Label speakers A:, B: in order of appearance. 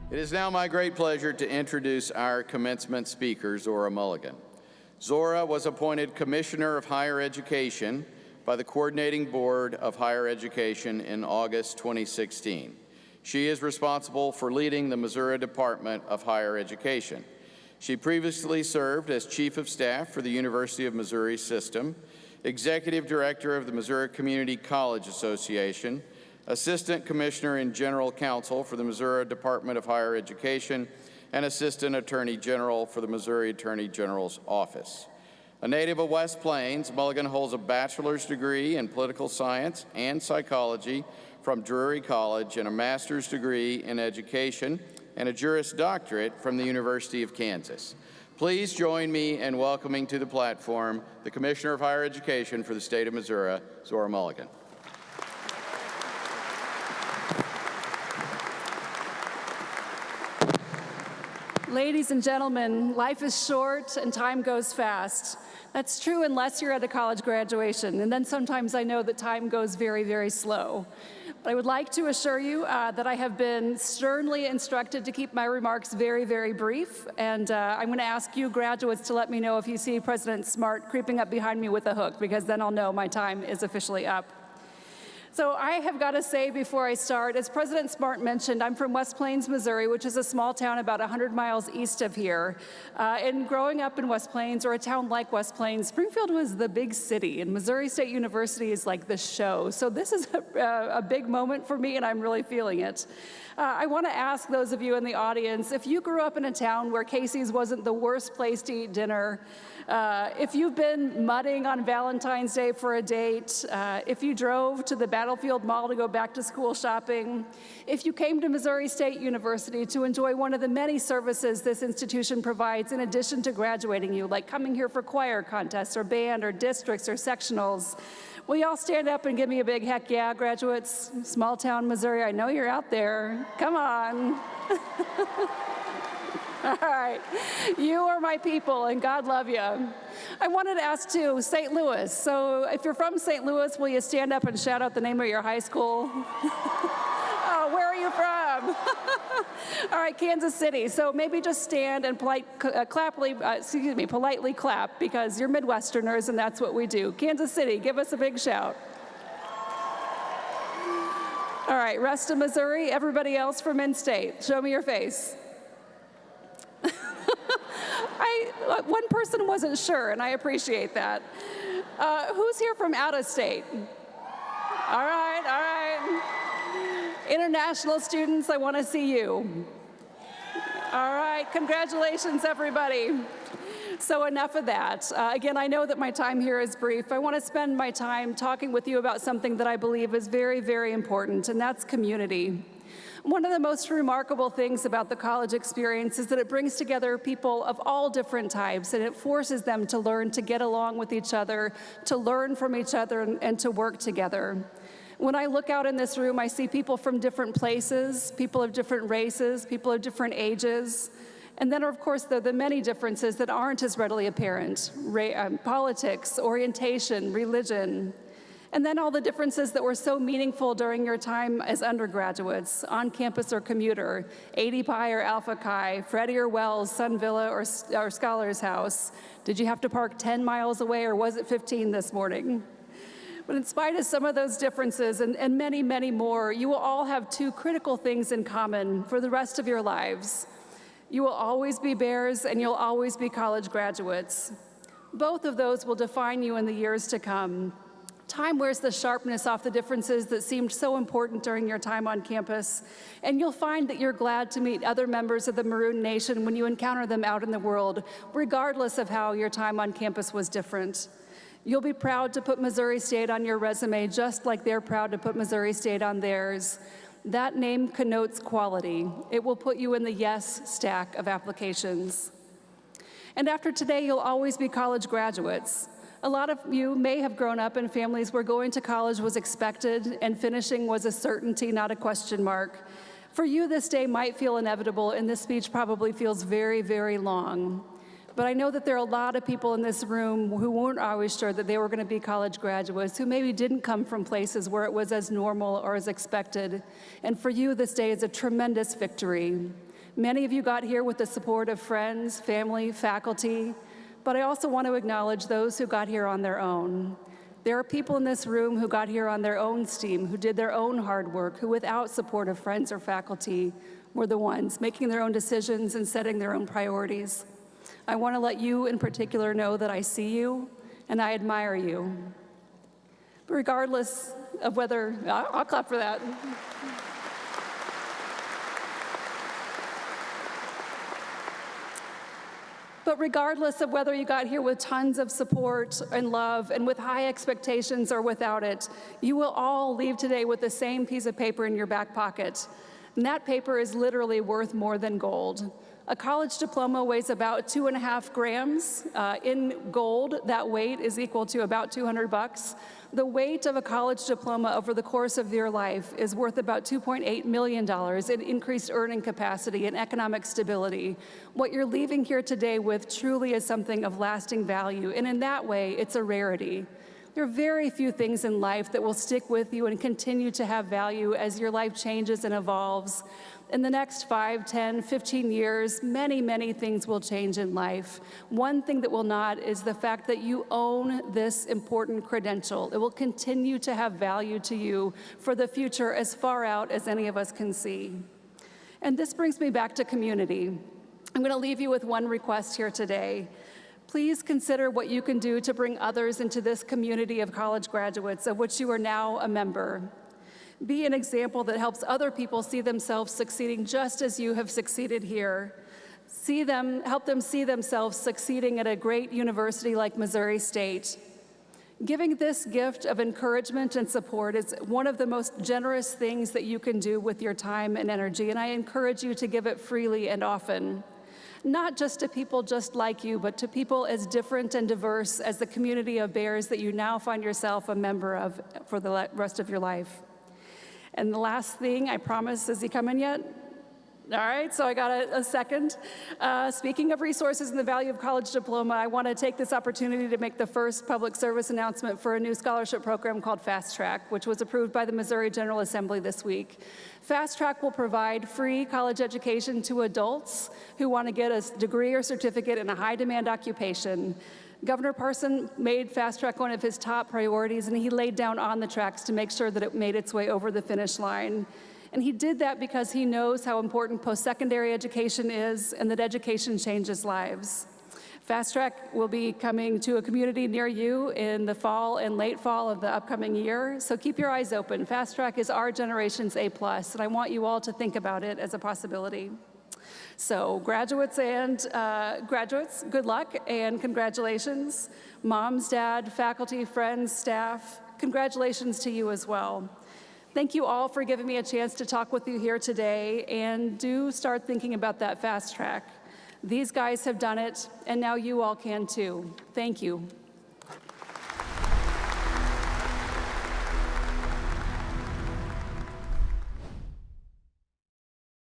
A: It is now my great pleasure to introduce our commencement speaker, Zora Mulligan. Zora was appointed Commissioner of Higher Education by the Coordinating Board of Higher Education in August 2016. She is responsible for leading the Missouri Department of Higher Education. She previously served as Chief of Staff for the University of Missouri System, Executive Director of the Missouri Community College Association, Assistant Commissioner and General Counsel for the Missouri Department of Higher Education, and Assistant Attorney General for the Missouri Attorney General's Office. A native of West Plains, Mulligan holds a bachelor's degree in political science and psychology from Drury College and a master's degree in education and a Juris Doctorate from the University of Kansas. Please join me in welcoming to the platform the Commissioner of Higher Education for the state of Missouri, Zora Mulligan.
B: Ladies and gentlemen, life is short and time goes fast. That's true unless you're at a college graduation, and then sometimes I know that time goes very, very slow. But I would like to assure you that I have been sternly instructed to keep my remarks very, very brief, and I'm going to ask you graduates to let me know if you see President Smart creeping up behind me with a hook, because then I'll know my time is officially up. So I have got to say before I start, as President Smart mentioned, I'm from West Plains, Missouri, which is a small town about 100 miles east of here. And growing up in West Plains, or a town like West Plains, Springfield was the big city, and Missouri State University is like the show. So this is a big moment for me, and I'm really feeling it. I want to ask those of you in the audience, if you grew up in a town where Casey's wasn't the worst place to eat dinner, if you've been mudding on Valentine's Day for a date, if you drove to the Battlefield Mall to go back to school shopping, if you came to Missouri State University to enjoy one of the many services this institution provides in addition to graduating you, like coming here for choir contests or band or districts or sectionals, will y'all stand up and give me a big heck yeah, graduates? Small town Missouri, I know you're out there. Come on. All right, you are my people, and God love you. I wanted to ask, too, St. Louis. So if you're from St. Louis, will you stand up and shout out the name of your high school? Oh, where are you from? All right, Kansas City. So maybe just stand and politely clap, because you're Midwesterners, and that's what we do. Kansas City, give us a big shout. All right, rest of Missouri, everybody else from in-state, show me your face. One person wasn't sure, and I appreciate that. Who's here from out of state? All right. International students, I want to see you. All right, congratulations, everybody. So enough of that. Again, I know that my time here is brief. I want to spend my time talking with you about something that I believe is very, very important, and that's community. One of the most remarkable things about the college experience is that it brings together people of all different types, and it forces them to learn to get along with each other, to learn from each other, and to work together. When I look out in this room, I see people from different places, people of different races, people of different ages. And then, of course, there are the many differences that aren't as readily apparent: politics, orientation, religion. And then all the differences that were so meaningful during your time as undergraduates, on campus or commuter, 80 Pi or Alpha Chi, Freddie or Wells, Sun Villa or Scholar's House. Did you have to park 10 miles away, or was it 15 this morning? But in spite of some of those differences and many, many more, you will all have two critical things in common for the rest of your lives. You will always be Bears, and you'll always be college graduates. Both of those will define you in the years to come. Time wears the sharpness off the differences that seemed so important during your time on campus, and you'll find that you're glad to meet other members of the Maroon Nation when you encounter them out in the world, regardless of how your time on campus was different. You'll be proud to put Missouri State on your resume, just like they're proud to put Missouri State on theirs. That name connotes quality. It will put you in the yes stack of applications. And after today, you'll always be college graduates. A lot of you may have grown up in families where going to college was expected and finishing was a certainty, not a question mark. For you, this day might feel inevitable, and this speech probably feels very, very long. But I know that there are a lot of people in this room who weren't always sure that they were going to be college graduates, who maybe didn't come from places where it was as normal or as expected. And for you, this day is a tremendous victory. Many of you got here with the support of friends, family, faculty, but I also want to acknowledge those who got here on their own. There are people in this room who got here on their own steam, who did their own hard work, who without support of friends or faculty were the ones making their own decisions and setting their own priorities. I want to let you in particular know that I see you and I admire you. But regardless of whether, I'll clap for that. But regardless of whether you got here with tons of support and love and with high expectations or without it, you will all leave today with the same piece of paper in your back pocket. And that paper is literally worth more than gold. A college diploma weighs about 2.5 grams. In gold, that weight is equal to about $200. The weight of a college diploma over the course of your life is worth about $2.8 million in increased earning capacity and economic stability. What you're leaving here today with truly is something of lasting value, and in that way, it's a rarity. There are very few things in life that will stick with you and continue to have value as your life changes and evolves. In the next 5, 10, 15 years, many, many things will change in life. One thing that will not is the fact that you own this important credential. It will continue to have value to you for the future as far out as any of us can see. And this brings me back to community. I'm going to leave you with one request here today. Please consider what you can do to bring others into this community of college graduates, of which you are now a member. Be an example that helps other people see themselves succeeding just as you have succeeded here. Help them see themselves succeeding at a great university like Missouri State. Giving this gift of encouragement and support is one of the most generous things that you can do with your time and energy, and I encourage you to give it freely and often. Not just to people just like you, but to people as different and diverse as the community of Bears that you now find yourself a member of for the rest of your life. And the last thing, I promise, is he coming yet? All right, so I got a second. Speaking of resources and the value of college diploma, I want to take this opportunity to make the first public service announcement for a new scholarship program called Fast Track, which was approved by the Missouri General Assembly this week. Fast Track will provide free college education to adults who want to get a degree or certificate in a high-demand occupation. Governor Parson made Fast Track one of his top priorities, and he laid down on the tracks to make sure that it made its way over the finish line. And he did that because he knows how important post-secondary education is and that education changes lives. Fast Track will be coming to a community near you in the fall and late fall of the upcoming year, so keep your eyes open. Fast Track is our generation's A+, and I want you all to think about it as a possibility. So graduates, good luck and congratulations. Moms, dad, faculty, friends, staff, congratulations to you as well. Thank you all for giving me a chance to talk with you here today, and do start thinking about that Fast Track. These guys have done it, and now you all can too. Thank you.